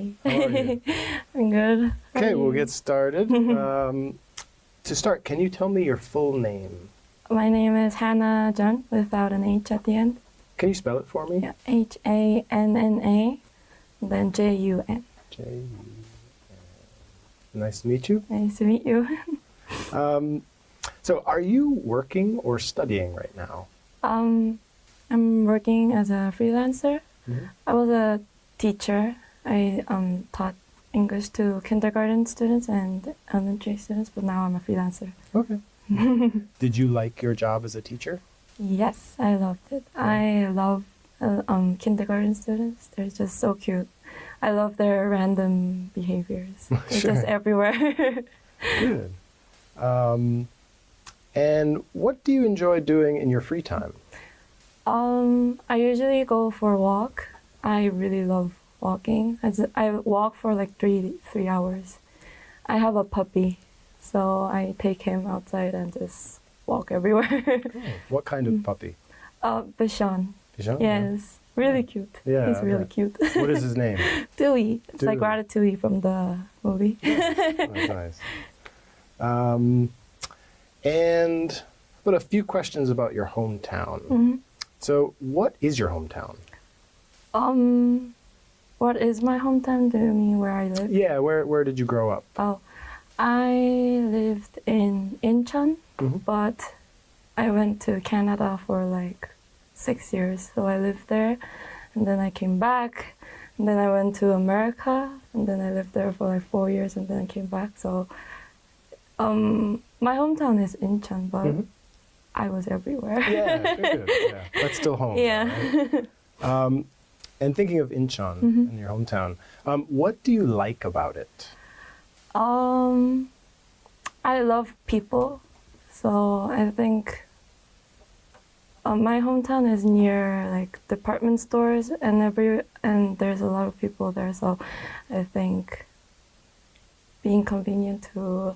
How are you? I'm good. Okay, we'll get started. To start, can you tell me your full name? My name is Hannah Jung without an H at the end. Can you spell it for me? Yeah, Hanna, then Jun. J-U-N. Nice to meet you. Nice to meet you. So are you working or studying right now? I'm working as a freelancer. Mm-hmm. I was a teacher. I taught English to kindergarten students and elementary students, but now I'm a freelancer. Okay. Did you like your job as a teacher? Yes, I loved it. Yeah. I love kindergarten students. They're just so cute. I love their random behaviors. They're Sure. just everywhere. Good. And what do you enjoy doing in your free time? I usually go for a walk. I really love walking. I walk for like three hours. I have a puppy, so I take him outside and just walk everywhere. Oh, what kind of puppy? Bichon. Bichon? Yes, really cute. Yeah, He's really yeah. cute. What is his name? Dewey. It's like Dewey. Ratatouille from the movie. That's nice. And but a few questions about your hometown. Mhm. So, what is your hometown? What is my hometown? Do you mean where I live? Yeah, where did you grow up? Oh, I lived in Incheon, Mhm. but I went to Canada for like 6 years. So I lived there, and then I came back, and then I went to America, and then I lived there for like 4 years, and then I came back. So, my hometown is Incheon, but Mhm. I was everywhere. Yeah, good. Yeah, that's still home. Yeah. Right? And thinking of Incheon Mhm. in your hometown, what do you like about it? I love people, so I think my hometown is near like department stores and there's a lot of people there. So I think being convenient to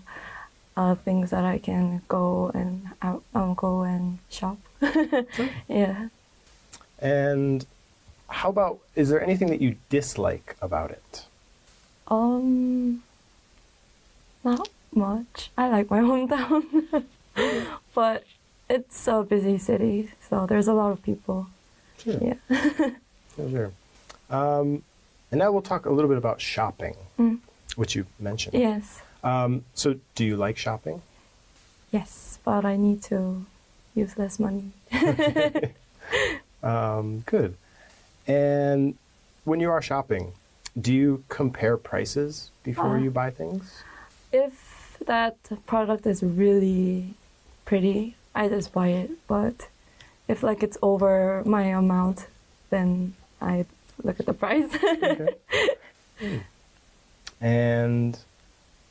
things that I can go and shop. Yeah. And how about, is there anything that you dislike about it? Not much. I like my hometown, but it's a busy city, so there's a lot of people. Sure. Yeah. Sure. And now we'll talk a little bit about shopping, which you mentioned. Yes. So do you like shopping? Yes, but I need to use less money. Good. And when you are shopping, do you compare prices before you buy things? If that product is really pretty, I just buy it. But if like it's over my amount, then I look at the price. Okay. And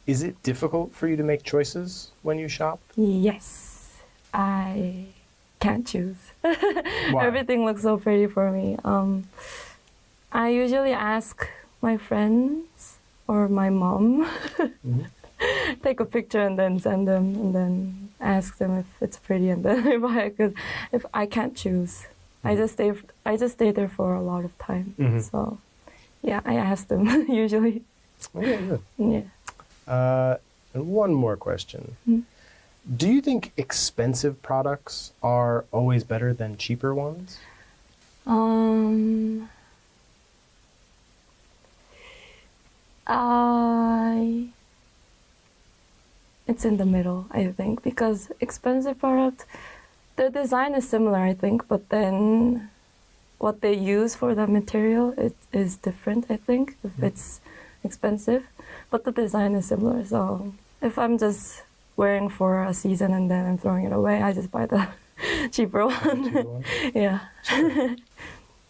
is it difficult for you to make choices when you shop? Yes, I can't choose. Why? Everything looks so pretty for me. I usually ask my friends or my mom, Mhm. take a picture and then send them, and then ask them if it's pretty, and then I buy it. Because if I can't choose, I just stay there for a lot of time. Mhm. So, yeah, I ask them usually. Okay, good. Yeah. And one more question. Mhm. Do you think expensive products are always better than cheaper ones? It's in the middle, I think, because expensive product, their design is similar, I think, but then what they use for the material is different, I think, if it's expensive, but the design is similar. So if I'm just wearing for a season and then I'm throwing it away, I just buy the cheaper one. Cheaper ones? Yeah.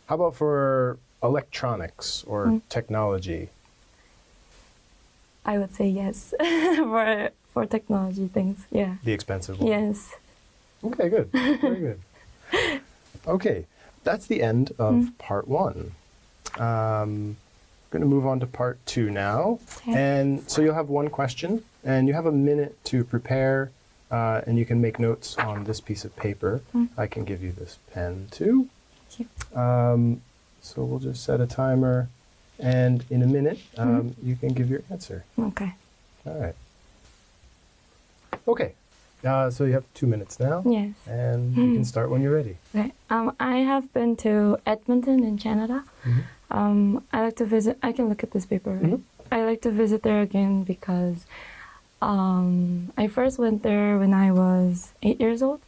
How about for electronics or technology? I would say yes for technology things. Yeah. The expensive ones? Yes. Okay, good. Very good. Okay, that's the end of part one. I'm going to move on to part two now. Okay. And so you'll have one question, and you have a minute to prepare, and you can make notes on this piece of paper. I can give you this pen too. Thank you. So we'll just set a timer. And in a minute, you can give your answer. Okay. All right. Okay. So you have 2 minutes now. Yes. And you can start when you're ready. Okay. I have been to Edmonton in Canada. I like to visit. I can look at this paper, right? I like to visit there again because I first went there when I was 8 years old.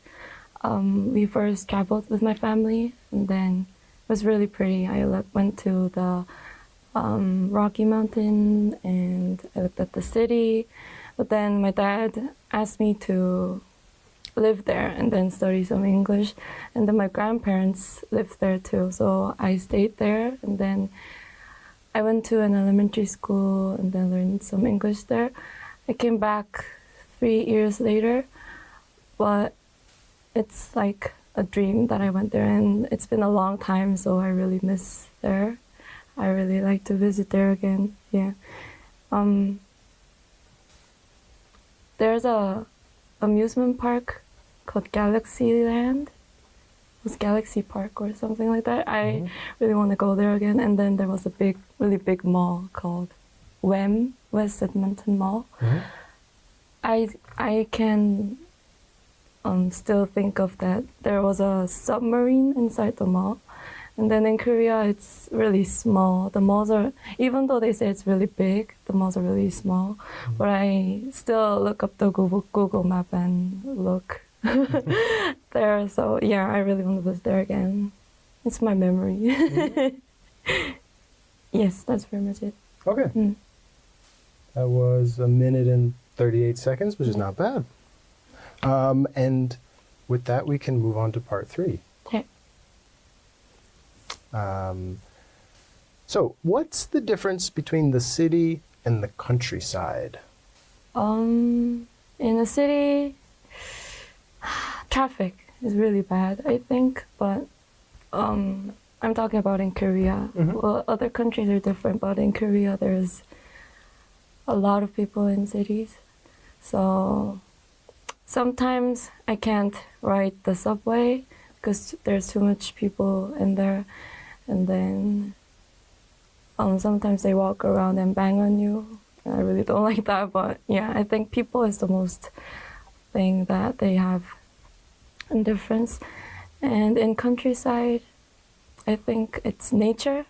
We first traveled with my family, and then it was really pretty. I went to the Rocky Mountain, and I looked at the city. But then my dad asked me to live there and then study some English. And then my grandparents lived there too. So I stayed there, and then I went to an elementary school and then learned some English there. I came back 3 years later, but it's like a dream that I went there, and it's been a long time, so I really miss there. I really like to visit there again. Yeah. There's a amusement park called Galaxyland. It was Galaxy Park or something like that. I really want to go there again. And then there was a really big mall called WEM, West Edmonton Mall. I can still think of that. There was a submarine inside the mall. And then in Korea, it's really small. The malls are, even though they say it's really big, the malls are really small. But I still look up the Google map and look there. So yeah, I really want to visit there again. It's my memory. Yes, that's pretty much it. Okay. That was 1 minute and 38 seconds, which is not bad. And with that, we can move on to part 3. Okay. So what's the difference between the city and the countryside? In the city, traffic is really bad, I think, but I'm talking about in Korea. Well, other countries are different, but in Korea there's a lot of people in cities. So sometimes I can't ride the subway because there's too much people in there. And then sometimes they walk around and bang on you. I really don't like that, but yeah, I think people is the most thing that they have a difference. And in countryside, I think it's nature.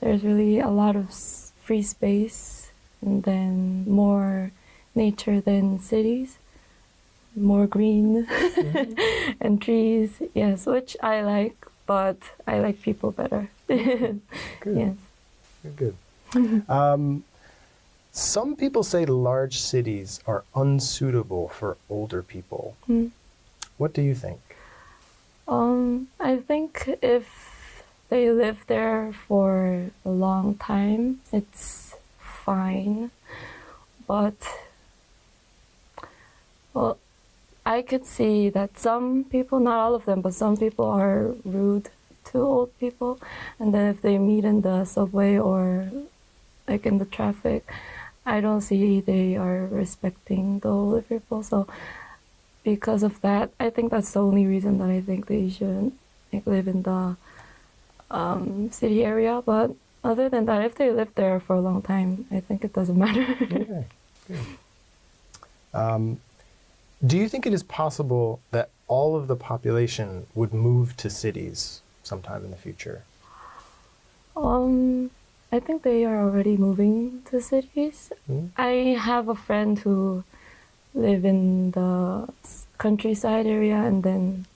There's really a lot of free space, and then more nature than cities. More green and trees, yes, which I like, but I like people better. Good. Yes. Good. Some people say large cities are unsuitable for older people. What do you think? I think if they live there for a long time, it's fine. But, well, I could see that some people, not all of them, but some people are rude to old people. And then if they meet in the subway or like in the traffic, I don't see they are respecting the older people. So because of that, I think that's the only reason that I think they shouldn't live in the city area. But other than that, if they live there for a long time, I think it doesn't matter. Okay. Good. Do you think it is possible that all of the population would move to cities sometime in the future? I think they are already moving to cities. I have a friend who live in the countryside area and then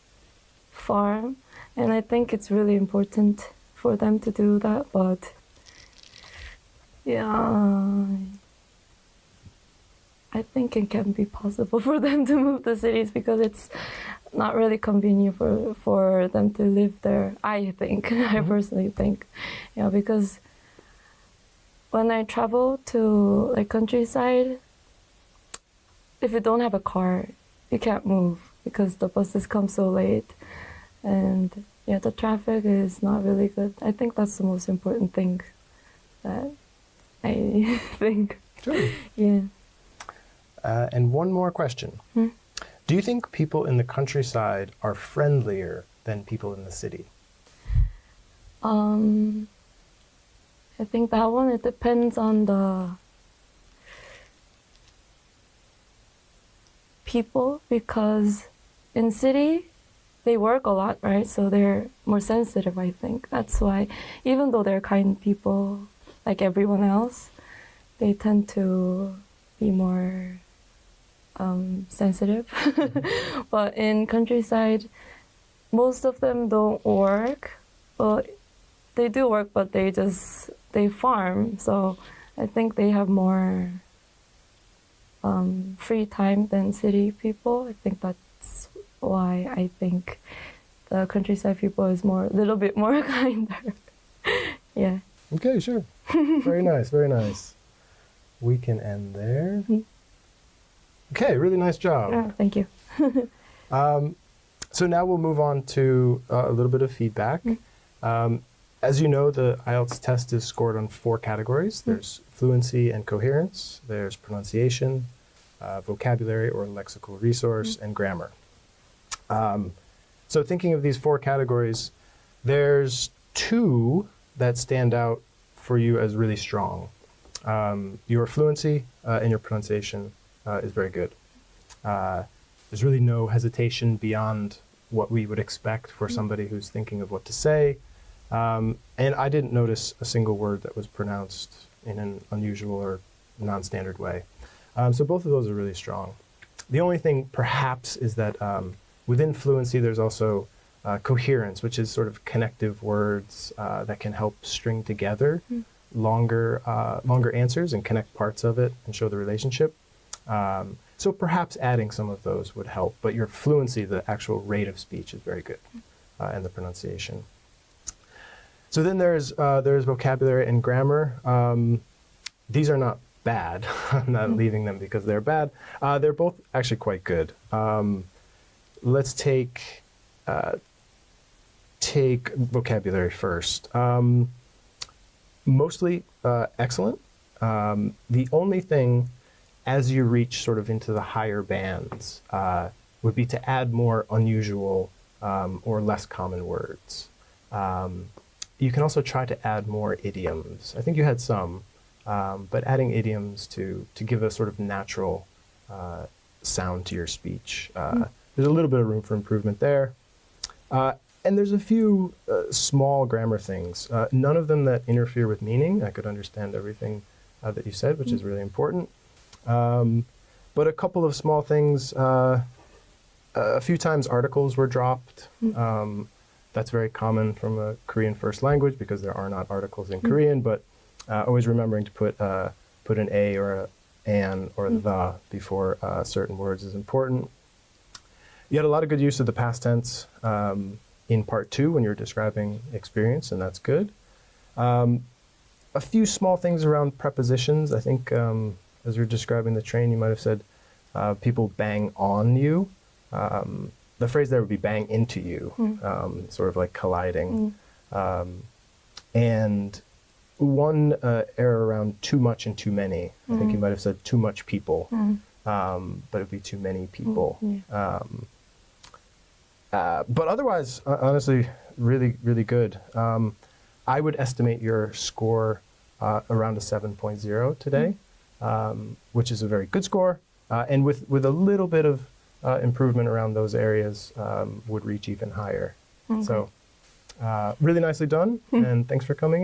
farm, and I think it's really important for them to do that, but yeah, I think it can be possible for them to move to cities because it's not really convenient for them to live there, I think. I personally think. Yeah, because when I travel to like countryside, if you don't have a car, you can't move because the buses come so late. And yeah, the traffic is not really good. I think that's the most important thing that I think. Sure. Yeah. And one more question. Do you think people in the countryside are friendlier than people in the city? I think that one, it depends on the people, because in city, they work a lot, right? So they're more sensitive, I think. That's why, even though they're kind people like everyone else, they tend to be more sensitive. But in countryside, most of them don't work. Well, they do work, but they farm. So I think they have more free time than city people. I think that's why I think the countryside people is a little bit more kinder. Yeah. Okay, sure. Very nice, very nice. We can end there. Okay, really nice job. Oh, thank you. So now we'll move on to a little bit of feedback. As you know, the IELTS test is scored on 4 categories. There's fluency and coherence, there's pronunciation, vocabulary or lexical resource, and grammar. So thinking of these 4 categories, there's 2 that stand out for you as really strong. Your fluency and your pronunciation is very good. There's really no hesitation beyond what we would expect for somebody who's thinking of what to say. And I didn't notice a single word that was pronounced in an unusual or non-standard way. So both of those are really strong. The only thing perhaps is that within fluency there's also coherence, which is sort of connective words that can help string together longer answers and connect parts of it and show the relationship. So perhaps adding some of those would help, but your fluency, the actual rate of speech, is very good, and the pronunciation. So then there's vocabulary and grammar. These are not bad. I'm not leaving them because they're bad. They're both actually quite good. Let's take vocabulary first. Mostly excellent. The only thing, as you reach sort of into the higher bands, would be to add more unusual or less common words. You can also try to add more idioms. I think you had some, but adding idioms to give a sort of natural sound to your speech. There's a little bit of room for improvement there. And there's a few small grammar things, none of them that interfere with meaning. I could understand everything that you said, which is really important. But a couple of small things, a few times articles were dropped. That's very common from a Korean first language because there are not articles in Korean, but always remembering to put an a or an or the before certain words is important. You had a lot of good use of the past tense in part 2 when you're describing experience, and that's good. A few small things around prepositions. I think as you're describing the train, you might have said people bang on you. The phrase there would be bang into you, sort of like colliding. And one error around too much and too many. I think you might have said too much people, but it would be too many people. But otherwise, honestly, really, really good. I would estimate your score around a 7.0 today, which is a very good score. And with a little bit of improvement around those areas would reach even higher. So really nicely done, and thanks for coming.